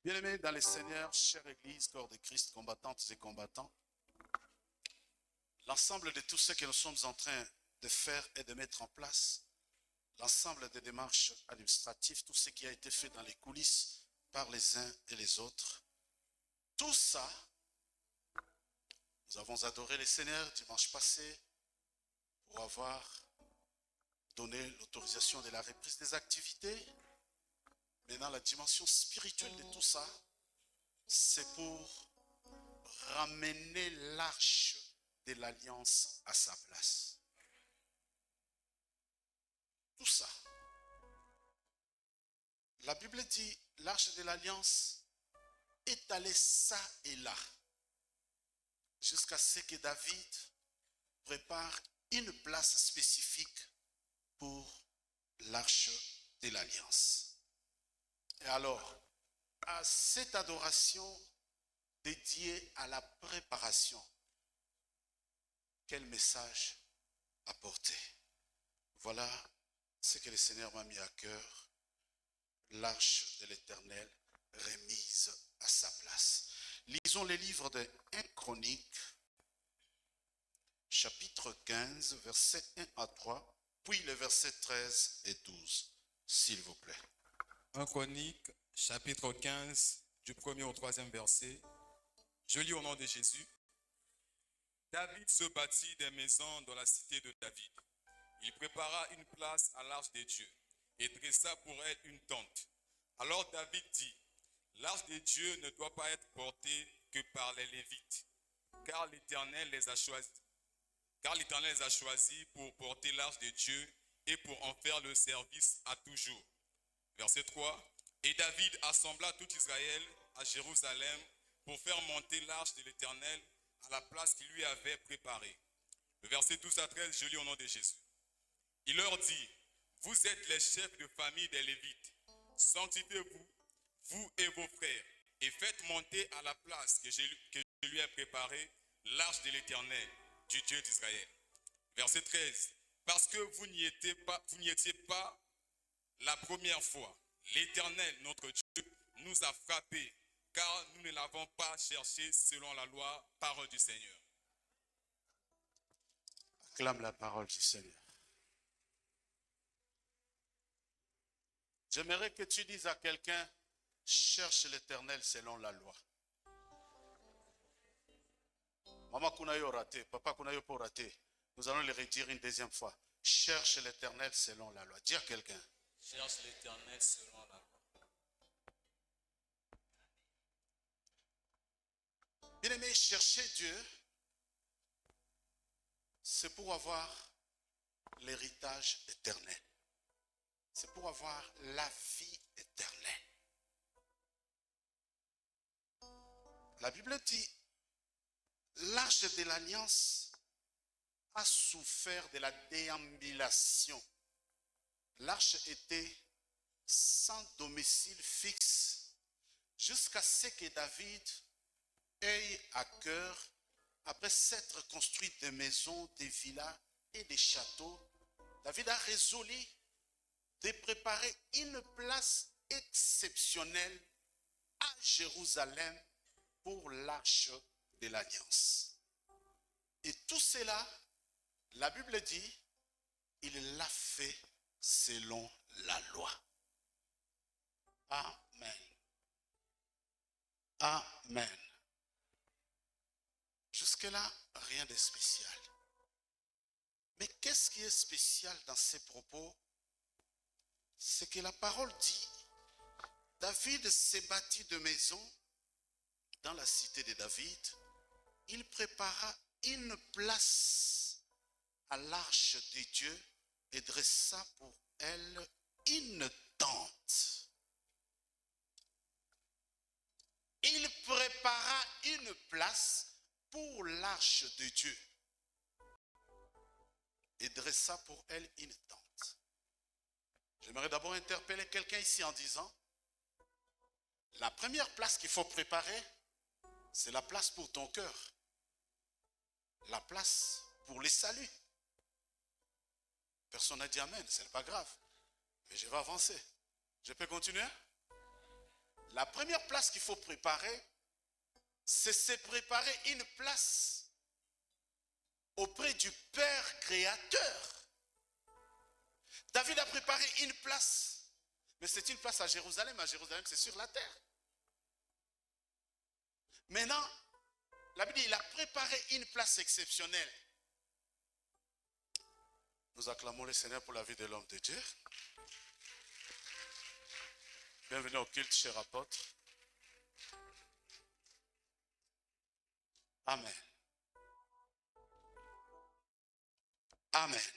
Bien-aimés dans le Seigneur, chère Église, corps de Christ, combattantes et combattants, l'ensemble de tout ce que nous sommes en train de faire et de mettre en place, l'ensemble des démarches administratives, tout ce qui a été fait dans les coulisses par les uns et les autres, tout ça, nous avons adoré le Seigneur dimanche passé pour avoir donné l'autorisation de la reprise des activités. Mais dans la dimension spirituelle de tout ça, c'est pour ramener l'arche de l'alliance à sa place. Tout ça. La Bible dit, l'arche de l'alliance est allée ça et là, jusqu'à ce que David prépare une place spécifique pour l'arche de l'alliance. Et alors, à cette adoration dédiée à la préparation, quel message apporter? Voilà ce que le Seigneur m'a mis à cœur, l'arche de l'Éternel remise à sa place. Lisons les livres de 1 Chronique, chapitre 15, versets 1 à 3, puis les versets 13 et 12, s'il vous plaît. 1 Chronique, chapitre 15, du 1er au 3e verset. Je lis au nom de Jésus. David se bâtit des maisons dans la cité de David. Il prépara une place à l'arche de Dieu et dressa pour elle une tente. Alors David dit, l'arche de Dieu ne doit pas être portée que par les Lévites, car l'Éternel les a choisis pour porter l'arche de Dieu et pour en faire le service à toujours. Verset 3. Et David assembla tout Israël à Jérusalem pour faire monter l'arche de l'Éternel à la place qu'il lui avait préparée. Le verset 12 à 13, je lis au nom de Jésus. Il leur dit, vous êtes les chefs de famille des Lévites. Sanctifiez-vous, vous et vos frères, et faites monter à la place que je lui ai préparée l'arche de l'Éternel, du Dieu d'Israël. Verset 13. Parce que vous n'y étiez pas la première fois, l'Éternel, notre Dieu, nous a frappés, car nous ne l'avons pas cherché selon la loi, parole du Seigneur. Acclame la parole du Seigneur. J'aimerais que tu dises à quelqu'un, cherche l'Éternel selon la loi. Maman kunayo raté, papa kunayo pas raté. Nous allons le redire une deuxième fois. Cherche l'Éternel selon la loi. Dis à quelqu'un. Cherche l'Éternel selon la loi. Bien-aimé, chercher Dieu, c'est pour avoir l'héritage éternel. C'est pour avoir la vie éternelle. La Bible dit, l'arche de l'alliance a souffert de la déambulation. L'arche était sans domicile fixe jusqu'à ce que David ait à cœur, après s'être construit des maisons, des villas et des châteaux, David a résolu de préparer une place exceptionnelle à Jérusalem pour l'arche de l'alliance. Et tout cela, la Bible dit, il l'a fait selon la loi. Amen. Amen. Jusque-là, rien de spécial. Mais qu'est-ce qui est spécial dans ces propos? C'est que la parole dit, David s'est bâti de maisons dans la cité de David. Il prépara une place à l'arche de Dieu et dressa pour elle une tente. Il prépara une place pour l'arche de Dieu et dressa pour elle une tente. J'aimerais d'abord interpeller quelqu'un ici en disant, la première place qu'il faut préparer, c'est la place pour ton cœur, la place pour les saluts. Personne n'a dit amen, ce n'est pas grave, mais je vais avancer. Je peux continuer? La première place qu'il faut préparer, c'est se préparer une place auprès du Père créateur. David a préparé une place, mais c'est une place à Jérusalem. À Jérusalem, c'est sur la terre. Maintenant, la Bible dit, il a préparé une place exceptionnelle. Nous acclamons le Seigneur pour la vie de l'homme de Dieu. Bienvenue au culte, cher apôtre. Amen. Amen.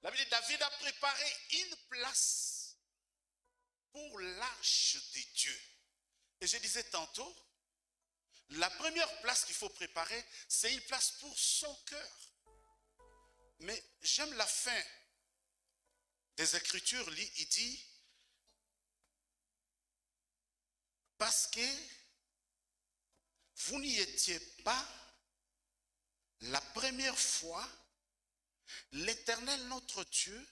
La Bible dit, David a préparé une place pour l'arche de Dieu. Et je disais tantôt, la première place qu'il faut préparer, c'est une place pour son cœur. Mais j'aime la fin des Écritures, il dit, parce que vous n'y étiez pas la première fois, l'Éternel notre Dieu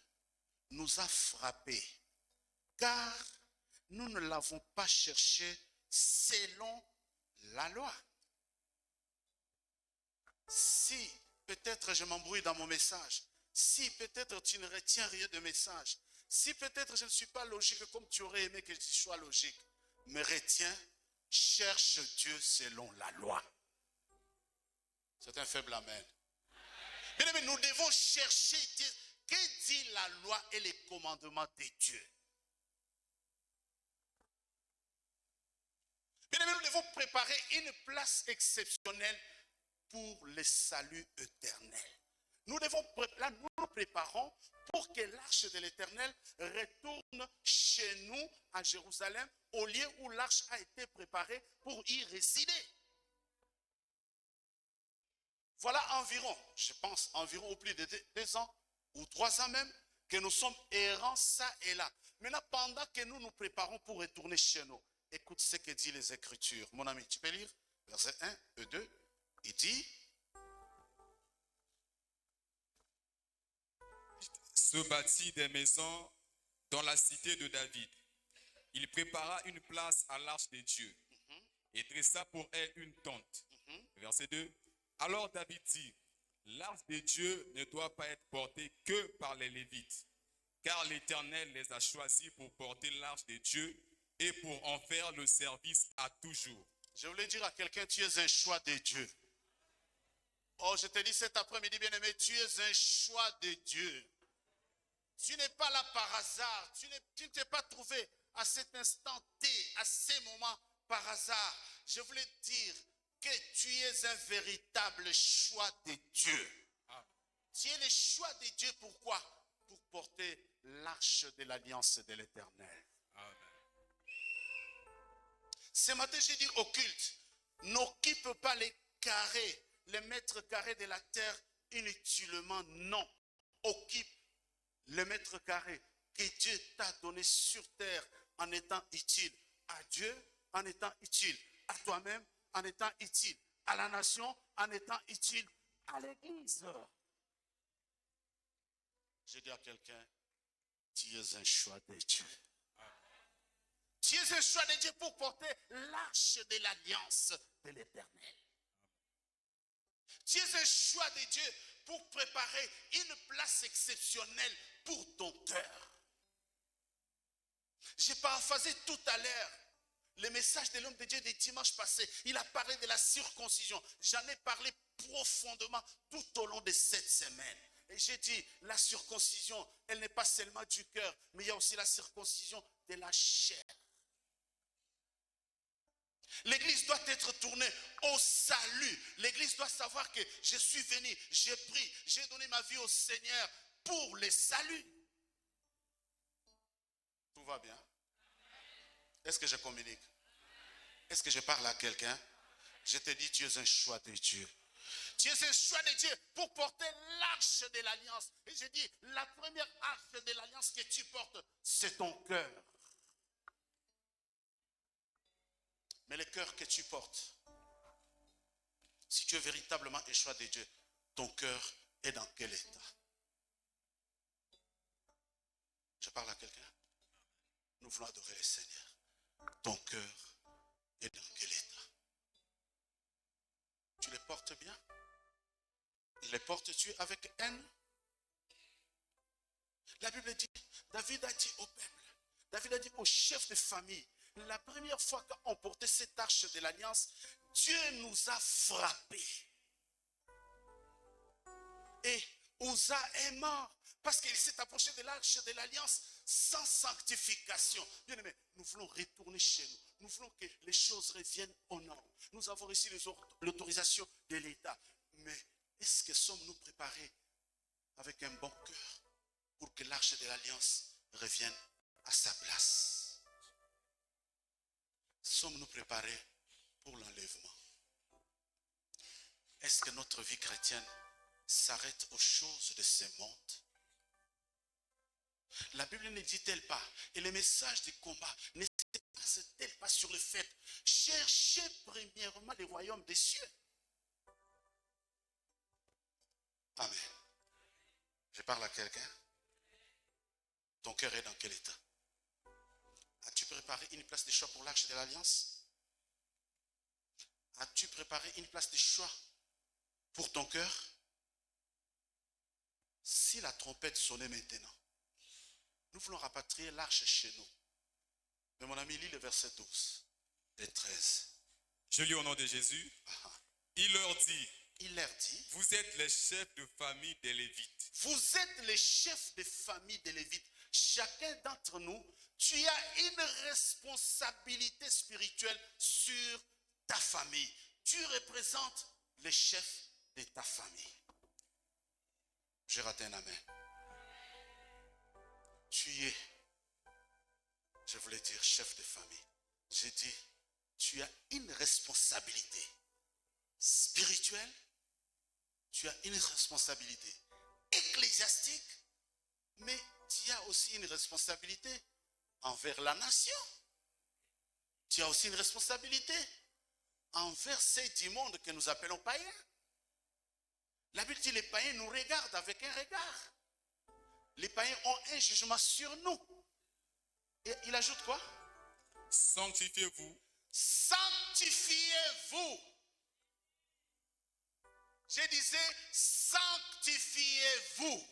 nous a frappés, car nous ne l'avons pas cherché selon la loi. Si peut-être je m'embrouille dans mon message, si peut-être tu ne retiens rien de message, si peut-être je ne suis pas logique comme tu aurais aimé que je sois logique, mais retiens, cherche Dieu selon la loi. C'est un faible amen. Bien aimé, nous devons chercher Dieu. Que dit la loi et les commandements de Dieu? Bien aimé, nous devons préparer une place exceptionnelle pour le salut éternel. Nous nous préparons pour que l'arche de l'Éternel retourne chez nous à Jérusalem, au lieu où l'arche a été préparée pour y résider. Voilà environ, je pense, environ au plus de 2 ans ou 3 ans même, que nous sommes errants ça et là. Maintenant, pendant que nous nous préparons pour retourner chez nous, écoute ce que dit les Écritures. Mon ami, tu peux lire verset 1 et 2. Il dit, se bâtit des maisons dans la cité de David. Il prépara une place à l'arche de Dieu et dressa pour elle une tente. Verset 2. Alors David dit, l'arche de Dieu ne doit pas être portée que par les Lévites, car l'Éternel les a choisis pour porter l'arche de Dieu et pour en faire le service à toujours. Je voulais dire à quelqu'un, tu es un choix de Dieu. Oh, je te dis cet après-midi, bien-aimé, tu es un choix de Dieu. Tu n'es pas là par hasard. Tu ne t'es pas trouvé à cet instant T, à ces moments par hasard. Je voulais dire que tu es un véritable choix de Dieu. Tu es le choix de Dieu, pourquoi? Pour porter l'arche de l'alliance de l'Éternel. Ce matin, j'ai dit au culte, n'occupe pas les carrés, les mètres carrés de la terre inutilement. Non, occupe le mètre carré que Dieu t'a donné sur terre en étant utile à Dieu, en étant utile à toi-même, en étant utile à la nation, en étant utile à l'église. Je dis à quelqu'un, tu es un choix de Dieu. Tu es un choix de Dieu pour porter l'arche de l'alliance de l'Éternel. Tu es un choix de Dieu pour préparer une place exceptionnelle pour ton cœur. J'ai paraphrasé tout à l'heure le message de l'homme de Dieu des dimanches passés. Il a parlé de la circoncision. J'en ai parlé profondément tout au long de cette semaine. Et j'ai dit, la circoncision, elle n'est pas seulement du cœur, mais il y a aussi la circoncision de la chair. L'église doit être tournée au salut. L'église doit savoir que je suis venu, j'ai pris, j'ai donné ma vie au Seigneur pour le salut. Tout va bien? Est-ce que je communique? Est-ce que je parle à quelqu'un? Je te dis, tu es un choix de Dieu. Tu es un choix de Dieu pour porter l'arche de l'alliance. Et je dis, la première arche de l'alliance que tu portes, c'est ton cœur. Mais le cœur que tu portes, si tu es véritablement un choix de Dieu, ton cœur est dans quel état? Je parle à quelqu'un? Nous voulons adorer le Seigneur. Ton cœur est dans quel état? Tu les portes bien? Les portes-tu avec haine? La Bible dit, David a dit au peuple, David a dit au chef de famille, la première fois qu'on portait cette arche de l'alliance, Dieu nous a frappés. Et Uza est mort parce qu'il s'est approché de l'arche de l'alliance sans sanctification. Bien aimé, nous voulons retourner chez nous. Nous voulons que les choses reviennent aux normes. Nous avons reçu l'autorisation de l'État. Mais est-ce que sommes-nous préparés avec un bon cœur pour que l'arche de l'alliance revienne à sa place? Sommes-nous préparés pour l'enlèvement? Est-ce que notre vie chrétienne s'arrête aux choses de ce monde? La Bible ne dit-elle pas, et le message du combat ne se-t-elle pas sur le fait, cherchez premièrement le royaume des cieux? Amen. Je parle à quelqu'un. Ton cœur est dans quel état? As-tu préparé une place de choix pour l'arche de l'alliance? As-tu préparé une place de choix pour ton cœur? Si la trompette sonnait maintenant, nous voulons rapatrier l'arche chez nous. Mais mon ami, lis le verset 12 et 13. Je lis au nom de Jésus. Il leur dit, vous êtes les chefs de famille des Lévites. Vous êtes les chefs de famille des Lévites. Chacun d'entre nous, tu as une responsabilité spirituelle sur ta famille. Tu représentes les chefs de ta famille. J'ai raté un amen. Tu es, je voulais dire chef de famille. J'ai dit, tu as une responsabilité spirituelle, tu as une responsabilité ecclésiastique, mais tu as aussi une responsabilité envers la nation. Tu as aussi une responsabilité envers ces du monde que nous appelons païens. La Bible dit, les païens nous regardent avec un regard. Les païens ont un jugement sur nous. Et il ajoute quoi? Sanctifiez-vous. Sanctifiez-vous. Je disais, sanctifiez-vous.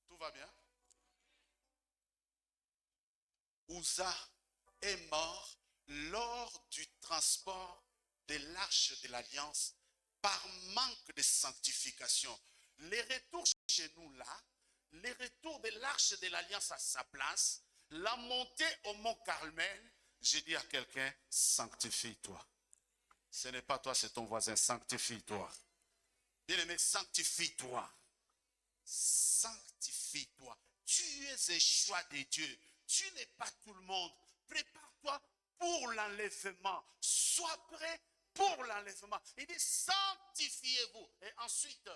Tout va bien? Uza est mort lors du transport de l'arche de l'alliance par manque de sanctification. Les retours chez nous là, les retours de l'arche de l'alliance à sa place, la montée au mont Carmel, j'ai dit à quelqu'un, sanctifie-toi. Ce n'est pas toi, c'est ton voisin, sanctifie-toi. Bien-aimé, sanctifie-toi. Sanctifie-toi. Tu es un choix de Dieu. Tu n'es pas tout le monde. Prépare-toi pour l'enlèvement. Sois prêt pour l'enlèvement. Il dit sanctifiez-vous. Et ensuite,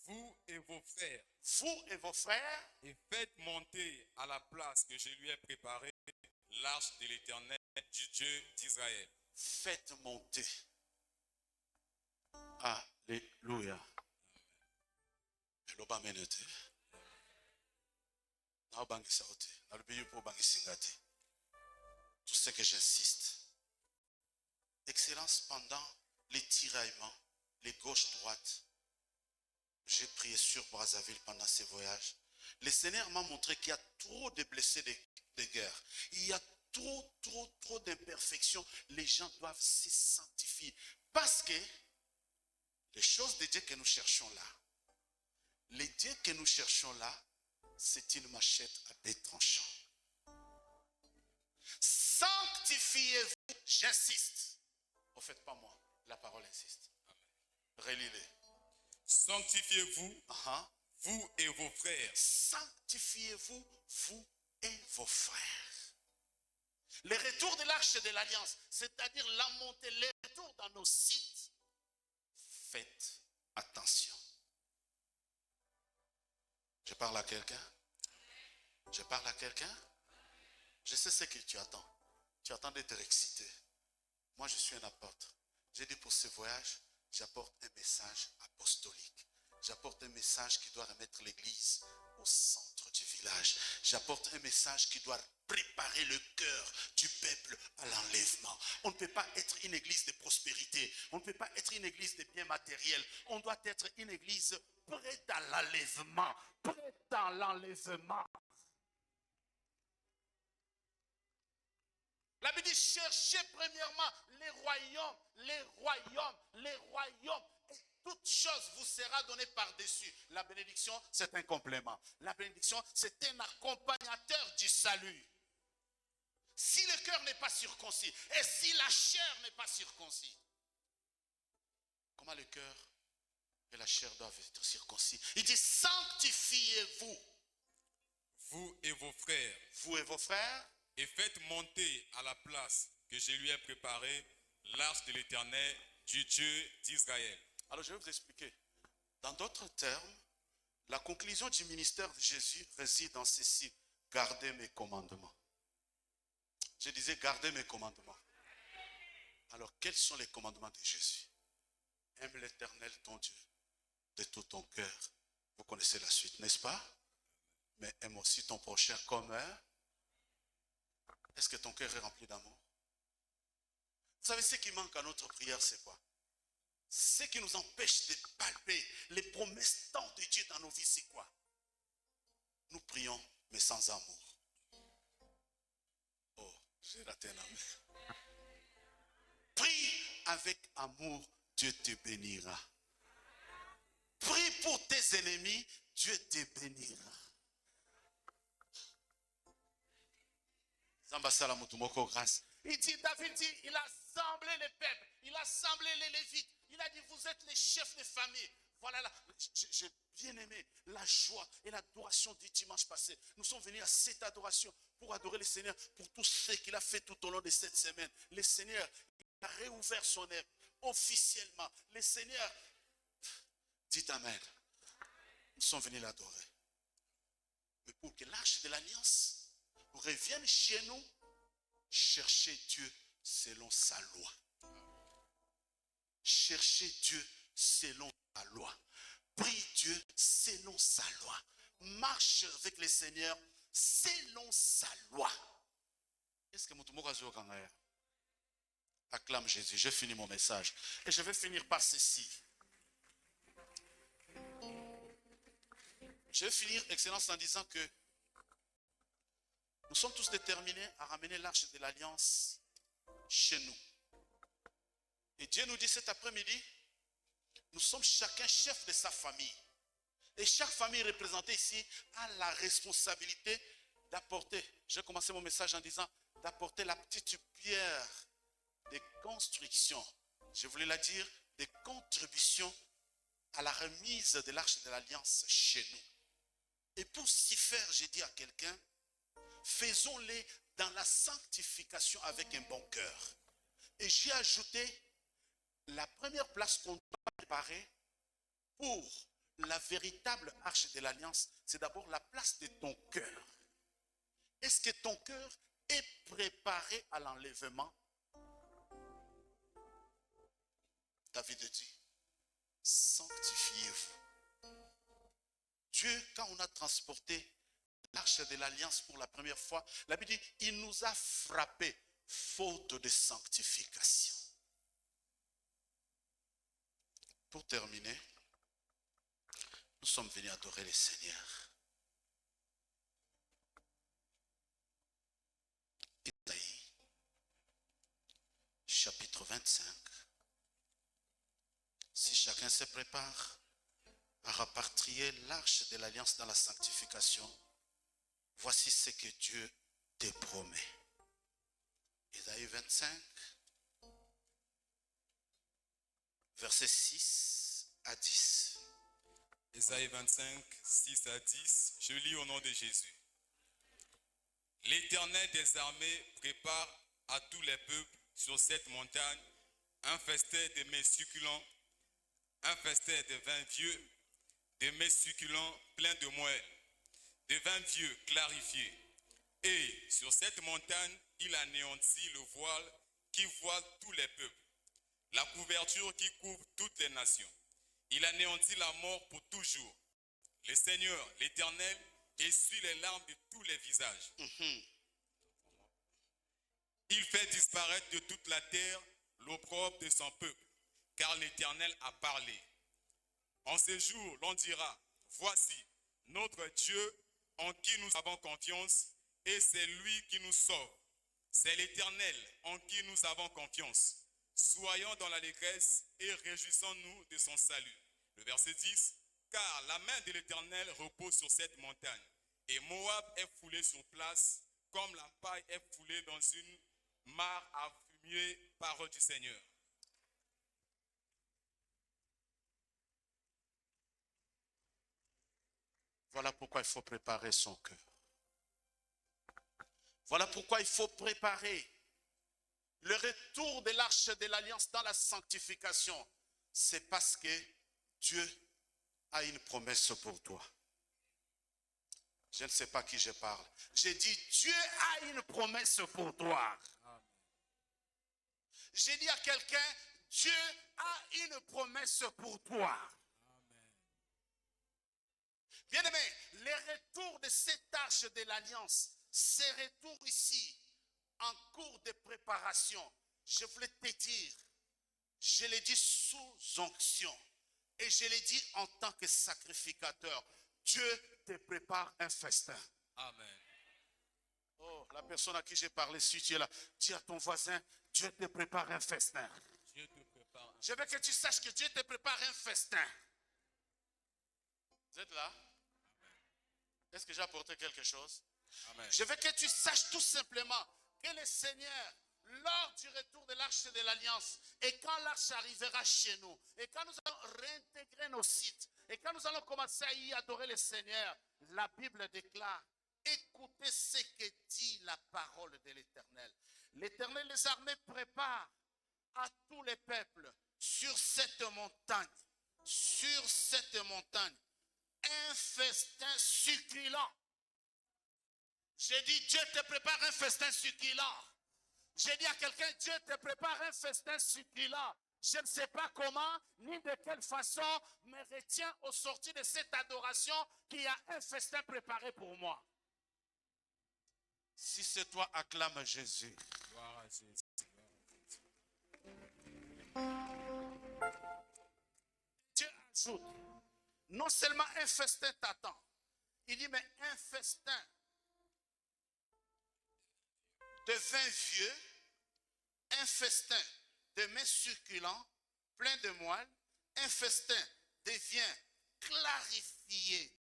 vous et vos frères. Vous et vos frères. Et faites monter à la place que je lui ai préparée l'arche de l'Éternel, du Dieu d'Israël. Faites monter. Alléluia. Tout ce que j'insiste. Excellence, pendant les tiraillements, les gauches-droites, j'ai prié sur Brazzaville pendant ces voyages. Le Seigneur m'a montré qu'il y a trop de blessés de guerre. Il y a trop d'imperfections. Les gens doivent se sanctifier. Parce que les choses de Dieu que nous cherchons là, les dieux que nous cherchons là, c'est une machette à deux tranchants. Sanctifiez-vous, j'insiste. Au fait, pas moi, la parole insiste. Relis-les. Sanctifiez-vous, vous et vos frères. Sanctifiez-vous, vous et vos frères. Le retour de l'arche de l'alliance, c'est-à-dire la montée, le retour dans nos sites. Faites attention. Je parle à quelqu'un? Je parle à quelqu'un? Je sais ce que tu attends. Tu attends d'être excité. Moi, je suis un apôtre. J'ai dit pour ce voyage, j'apporte un message apostolique. J'apporte un message qui doit remettre l'Église au centre du village. J'apporte un message qui doit préparer le cœur du peuple à l'enlèvement. On ne peut pas être une église de prospérité. On ne peut pas être une église de biens matériels. On doit être une église prête à l'enlèvement. Prête à l'enlèvement. La Bible dit, cherchez premièrement les royaumes, les royaumes, les royaumes. Et toute chose vous sera donnée par-dessus. La bénédiction, c'est un complément. La bénédiction, c'est un accompagnateur du salut. Si le cœur n'est pas circoncis, et si la chair n'est pas circoncis, comment le cœur et la chair doivent être circoncis? Il dit, sanctifiez-vous. Vous et vos frères. Vous et vos frères. Et faites monter à la place que je lui ai préparée l'arche de l'Éternel, du Dieu d'Israël. Alors je vais vous expliquer. Dans d'autres termes, la conclusion du ministère de Jésus réside dans ceci: gardez mes commandements. Je disais, gardez mes commandements. Alors, quels sont les commandements de Jésus? Aime l'Éternel ton Dieu de tout ton cœur. Vous connaissez la suite, n'est-ce pas? Mais aime aussi ton prochain comme un. Est-ce que ton cœur est rempli d'amour? Vous savez, ce qui manque à notre prière, c'est quoi? Ce qui nous empêche de palper les promesses tant de Dieu dans nos vies, c'est quoi? Nous prions, mais sans amour. Oh, j'ai raté un amen. Prie avec amour, Dieu te bénira. Prie pour tes ennemis, Dieu te bénira. Il dit, David dit, il a assemblé les peuples, il a assemblé les Lévites, il a dit, vous êtes les chefs de famille. Voilà, j'ai bien aimé la joie et l'adoration du dimanche passé. Nous sommes venus à cette adoration pour adorer le Seigneur, pour tout ce qu'il a fait tout au long de cette semaine. Le Seigneur a réouvert son œuvre officiellement. Le Seigneur, dites Amen. Nous sommes venus l'adorer. Mais pour que l'arche de l'alliance revienne chez nous, cherchez Dieu selon sa loi. Cherchez Dieu selon sa loi. Prie Dieu selon sa loi. Marche avec le Seigneur selon sa loi. Est-ce que mon acclame Jésus? J'ai fini mon message. Et je vais finir par ceci. Je vais finir, Excellence, en disant que nous sommes tous déterminés à ramener l'arche de l'alliance chez nous. Et Dieu nous dit cet après-midi, nous sommes chacun chef de sa famille. Et chaque famille représentée ici a la responsabilité d'apporter, j'ai commencé mon message en disant, d'apporter la petite pierre de construction. Je voulais la dire, des contributions à la remise de l'arche de l'alliance chez nous. Et pour s'y faire, j'ai dit à quelqu'un, faisons-les dans la sanctification avec un bon cœur. Et j'ai ajouté la première place qu'on doit préparer pour la véritable arche de l'alliance, c'est d'abord la place de ton cœur. Est-ce que ton cœur est préparé à l'enlèvement? David dit, sanctifiez-vous. Dieu, quand on a transporté l'arche de l'alliance pour la première fois, la Bible dit, il nous a frappés faute de sanctification. Pour terminer, nous sommes venus adorer le Seigneur. Isaïe, chapitre 25. Si chacun se prépare à rapatrier l'arche de l'alliance dans la sanctification, voici ce que Dieu te promet. Isaïe 25, versets 6 à 10. Isaïe 25, 6 à 10, je lis au nom de Jésus. L'Éternel des armées prépare à tous les peuples sur cette montagne un festin de mets succulents, un festin de vin vieux, de mets succulents pleins de moelle, de vin vieux clarifié. Et sur cette montagne, il anéantit le voile qui voile tous les peuples, la couverture qui couvre toutes les nations. Il anéantit la mort pour toujours. Le Seigneur, l'Éternel, essuie les larmes de tous les visages. Il fait disparaître de toute la terre l'opprobre de son peuple, car l'Éternel a parlé. En ces jours, l'on dira, voici notre Dieu en qui nous avons confiance, et c'est lui qui nous sauve. C'est l'Éternel en qui nous avons confiance. Soyons dans l'allégresse et réjouissons-nous de son salut. Le verset 10, car la main de l'Éternel repose sur cette montagne, et Moab est foulé sur place, comme la paille est foulée dans une mare à fumier, parole du Seigneur. Voilà pourquoi il faut préparer son cœur. Voilà pourquoi il faut préparer le retour de l'arche de l'alliance dans la sanctification. C'est parce que Dieu a une promesse pour toi. Je ne sais pas qui je parle. J'ai dit, Dieu a une promesse pour toi. J'ai dit à quelqu'un, Dieu a une promesse pour toi. Bien-aimé, les retours de cette arche de l'alliance, ces retours ici, en cours de préparation, je voulais te dire, je l'ai dit sous onction, et je l'ai dit en tant que sacrificateur, Dieu te prépare un festin. Amen. Oh, la personne à qui j'ai parlé, si tu es là, dis à ton voisin, Dieu te prépare un festin. Dieu te prépare. Je veux que tu saches que Dieu te prépare un festin. Vous êtes là? Est-ce que j'ai apporté quelque chose? Amen. Je veux que tu saches tout simplement que le Seigneur, lors du retour de l'arche de l'alliance, et quand l'arche arrivera chez nous, et quand nous allons réintégrer nos sites, et quand nous allons commencer à y adorer le Seigneur, la Bible déclare, écoutez ce que dit la parole de l'Éternel. L'Éternel des armées prépare à tous les peuples sur cette montagne, un festin succulent. J'ai dit, Dieu te prépare un festin succulent. J'ai dit à quelqu'un, Dieu te prépare un festin succulent. Je ne sais pas comment, ni de quelle façon, mais retiens au sortir de cette adoration qu'il y a un festin préparé pour moi. Si c'est toi, acclame Jésus. Gloire à Jésus. Dieu ajoute, non seulement un festin t'attend, il dit, mais un festin de vin vieux, un festin de mets succulents, plein de moelle, un festin de vin clarifié.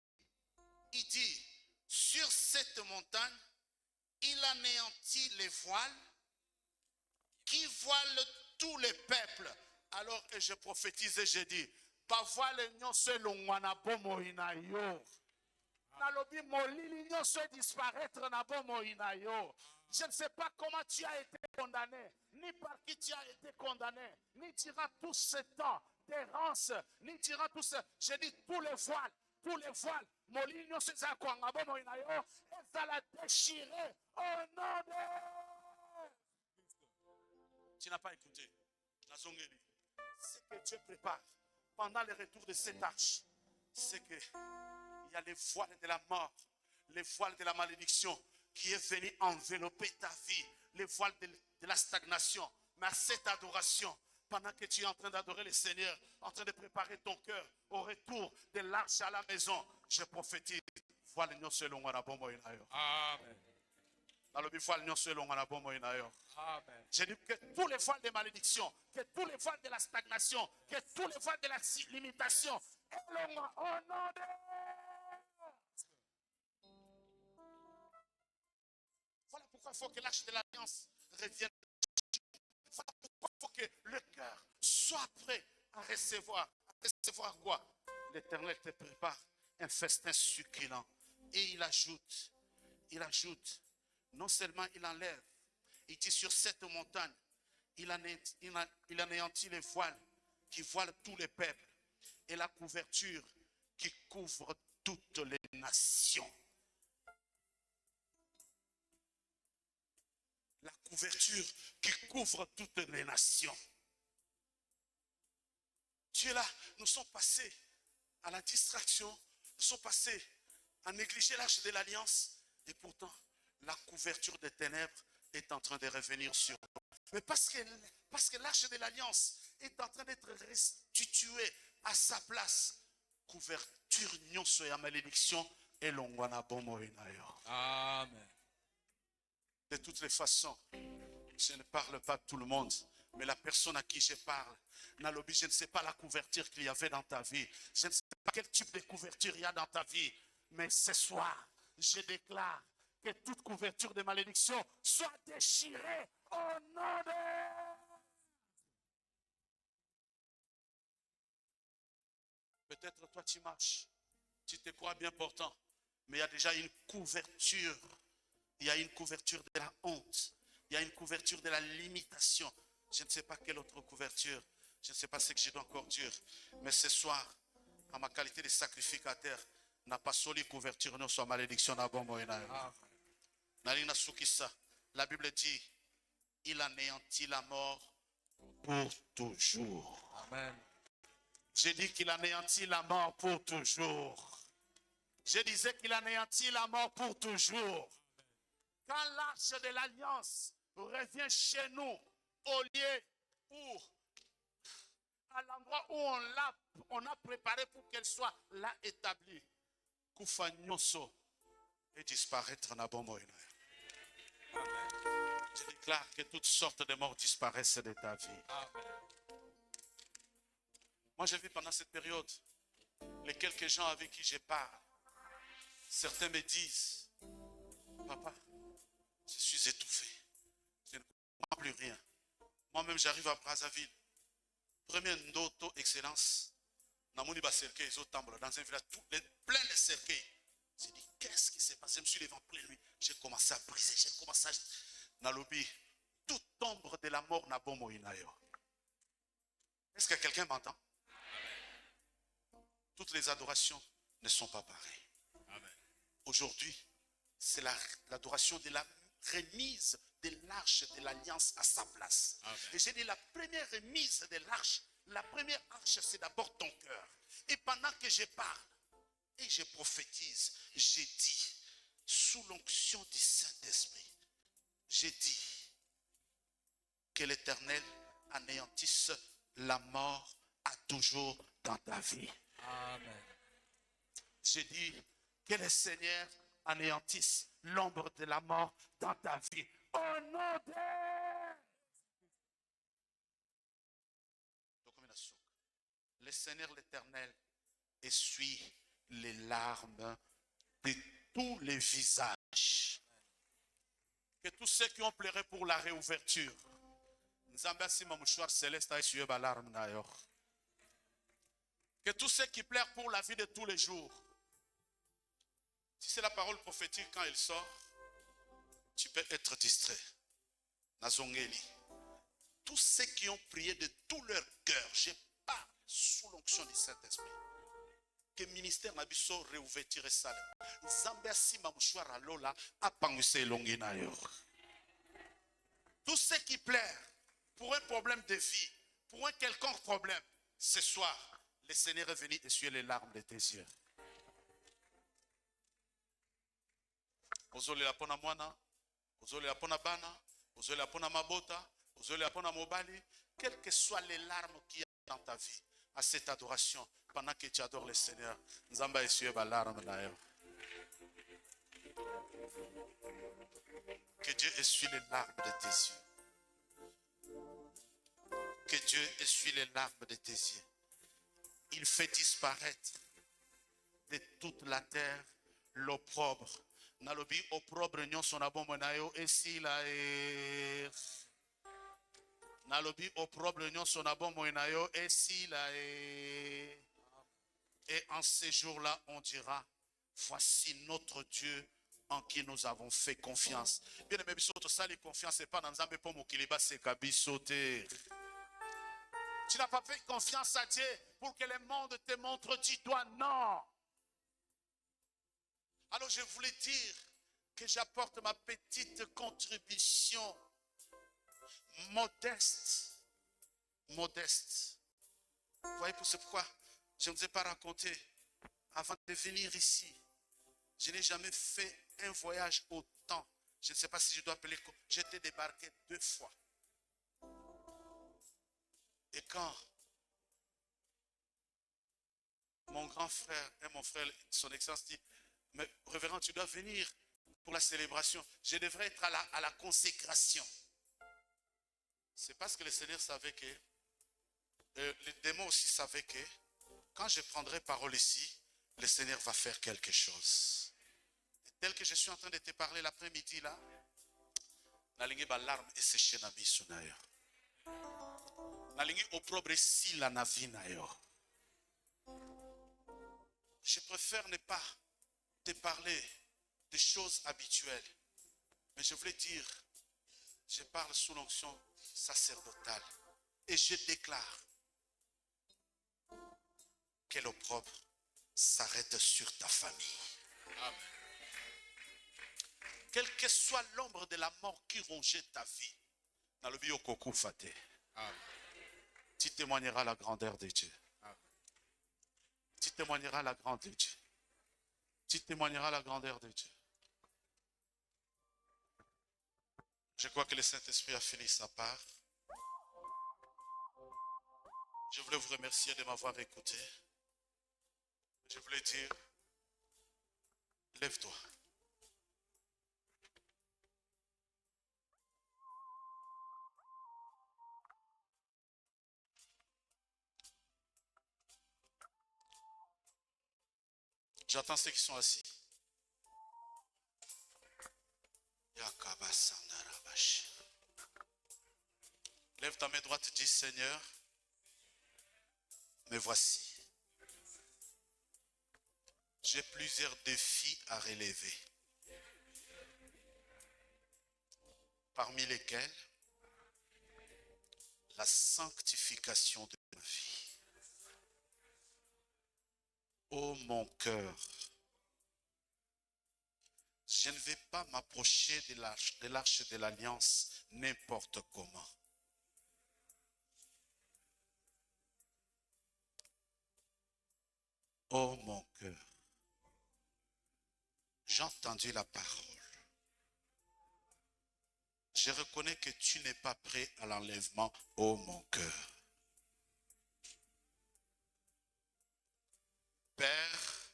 Il dit, sur cette montagne, il anéantit les voiles qui voilent tous les peuples. Alors que je prophétise et je dis, pas voile nyonso longwana bomo inayo. Nalobi molili nyonso disparaître na bomo inayo. Je ne sais pas comment tu as été condamné, ni par qui tu as été condamné, ni durant tout ce temps d'errance, ni durant tout ce... Je dis tous les voiles, molili nyonso eza kwanga bomo inayo, ezala déchiré au nom de... Tu n'as pas écouté. Ce que Dieu prépare pendant le retour de cette arche, c'est qu'il y a les voiles de la mort, les voiles de la malédiction qui est venu envelopper ta vie, les voiles de la stagnation. Mais à cette adoration, pendant que tu es en train d'adorer le Seigneur, en train de préparer ton cœur au retour de l'arche à la maison, je prophétise. Voile nous selon la bombe. Amen. Amen. Je dis que tous les voiles de malédiction, que tous les voiles de la stagnation, que tous les voiles de la limitation, au nom de... Voilà pourquoi il faut que l'arche de l'alliance revienne. Voilà pourquoi il faut que le cœur soit prêt à recevoir. À recevoir quoi? L'Éternel te prépare un festin succulent. Et il ajoute, non seulement il enlève, il dit sur cette montagne, il anéantit les voiles qui voilent tous les peuples et la couverture qui couvre toutes les nations. La couverture qui couvre toutes les nations. Tu es là, nous sommes passés à la distraction, sont passés à négliger l'arche de l'alliance et pourtant la couverture des ténèbres est en train de revenir sur nous. Mais parce que l'arche de l'alliance est en train d'être restituée à sa place, couverture nyonso ya malédiction et longwana bomo inayo. Amen. De toutes les façons, je ne parle pas de tout le monde, mais la personne à qui je parle, Nalobi, je ne sais pas la couverture qu'il y avait dans ta vie. Je ne sais pas quel type de couverture il y a dans ta vie. Mais ce soir, je déclare que toute couverture de malédiction soit déchirée au nom de... Peut-être toi tu marches, tu te crois bien portant, mais il y a déjà une couverture. Il y a une couverture de la honte. Il y a une couverture de la limitation. Je ne sais pas quelle autre couverture. Je ne sais pas ce que je dois encore dire. Mais ce soir, en ma qualité de sacrificateur, n'a pas soli couverture, non, soit malédiction à bon moyen. La Bible dit, il anéantit la mort pour toujours. Amen. J'ai dit qu'il anéantit la mort pour toujours. Je disais qu'il anéantit la mort pour toujours. Quand l'arche de l'alliance revient chez nous, au lieu où, à l'endroit où on a préparé pour qu'elle soit là établie, Koufa Nyoso et disparaître na bon moyen. Je déclare que toutes sortes de morts disparaissent de ta vie. Amen. Moi, j'ai vu pendant cette période, les quelques gens avec qui je parle, certains me disent, papa, je suis étouffé. Je ne comprends plus rien. Moi-même, j'arrive à Brazzaville. Premier Ndoto Excellence. Namoni Baselke, ils ont dans un village plein de cercueils. J'ai dit, qu'est-ce qui s'est passé? Je me suis levé en pleine nuit. J'ai commencé à briser. J'ai commencé à... Nalobi, toute ombre de la mort n'a bon moïnayo. Est-ce que quelqu'un m'entend? Toutes les adorations ne sont pas pareilles. Aujourd'hui, c'est l'adoration de la remise de l'arche de l'alliance à sa place. Amen. Et j'ai dit la première remise de l'arche, la première arche, c'est d'abord ton cœur. Et pendant que je parle et je prophétise, j'ai dit, sous l'onction du Saint-Esprit, j'ai dit que l'Éternel anéantisse la mort à toujours dans ta vie. Amen. J'ai dit que le Seigneur anéantisse l'ombre de la mort dans ta vie. Au nom de... Le Seigneur l'Éternel essuie les larmes de tous les visages. Que tous ceux qui ont pleuré pour la réouverture, que tous ceux qui pleurent pour la vie de tous les jours, si c'est la parole prophétique quand elle sort, tu peux être distrait. Nazongeli. Tous ceux qui ont prié de tout leur cœur, je parle sous l'onction du Saint-Esprit. Que le ministère Nabiso réouverture salem. Zambia sima mouchoir lola apanguse longinayo. Tous ceux qui pleurent pour un problème de vie, pour un quelconque problème, ce soir, le Seigneur est venu essuyer les larmes de tes yeux. Ozolela pona mwana, ozolela pona bana, ozolela pona mabota, ozolela pona mobali, quelles que soient les larmes qu'il y a dans ta vie, à cette adoration, pendant que tu adores le Seigneur, Nzamba essuie ba larme d'ailleurs. Que Dieu essuie les larmes de tes yeux. Que Dieu essuie les larmes de tes yeux. Il fait disparaître de toute la terre l'opprobre. Nalobi opprobre nyon son abomonayo esi la e. Nalobi opprobre nyon son abomonayo esi la e. Et en ces jours-là, on dira, voici notre Dieu en qui nous avons fait confiance. Bien aimé, bisoto sali confiance et pas dans Nzambe pour mokiliba se kabisote. Tu n'as pas fait confiance à Dieu pour que le monde te montre du doigt, non. Alors je voulais dire que j'apporte ma petite contribution modeste. Modeste. Vous voyez, c'est pourquoi je ne vous ai pas raconté avant de venir ici, je n'ai jamais fait un voyage autant. Je ne sais pas si je dois appeler. J'étais débarqué 2 fois. Et quand mon grand frère et mon frère, son excellence, dit, mais révérend, tu dois venir pour la célébration. Je devrais être à la consécration. C'est parce que le Seigneur savait que, les démons aussi savaient que, quand je prendrai parole ici, le Seigneur va faire quelque chose. Et tel que je suis en train de te parler l'après-midi là, nalingi balarme et séché na biso na yo. Nalingi opprobre si la navi na yo. Je préfère ne pas te parler des choses habituelles. Mais je voulais dire, je parle sous l'onction sacerdotale. Et je déclare que l'opprobre s'arrête sur ta famille. Amen. Quelle que soit l'ombre de la mort qui rongeait ta vie, tu témoigneras la grandeur de Dieu. Tu témoigneras la grandeur de Dieu. Tu témoigneras la grandeur de Dieu. Je crois que le Saint-Esprit a fini sa part. Je voulais vous remercier de m'avoir écouté. Je voulais dire, lève-toi. J'attends ceux qui sont assis. Lève ta main droite, dis Seigneur, me voici. J'ai plusieurs défis à relever, parmi lesquels la sanctification de ma vie. Ô mon cœur, je ne vais pas m'approcher de l'arche de l'alliance n'importe comment. Ô mon cœur, j'ai entendu la parole. Je reconnais que tu n'es pas prêt à l'enlèvement, ô mon cœur. Père,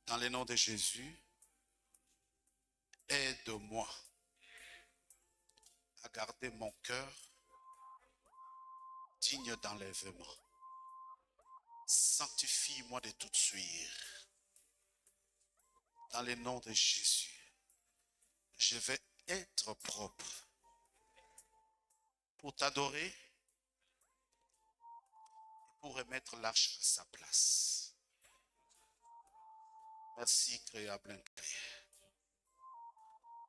dans le nom de Jésus, aide-moi à garder mon cœur digne d'enlèvement. Sanctifie-moi de toute souillure. Dans le nom de Jésus, je vais être propre pour t'adorer et pour remettre l'arche à sa place. Merci, créable incréé.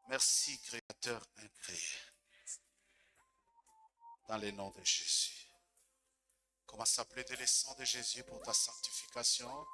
Merci, créateur incréé. Dans le nom de Jésus. Commence à plaider le sang de Jésus pour ta sanctification.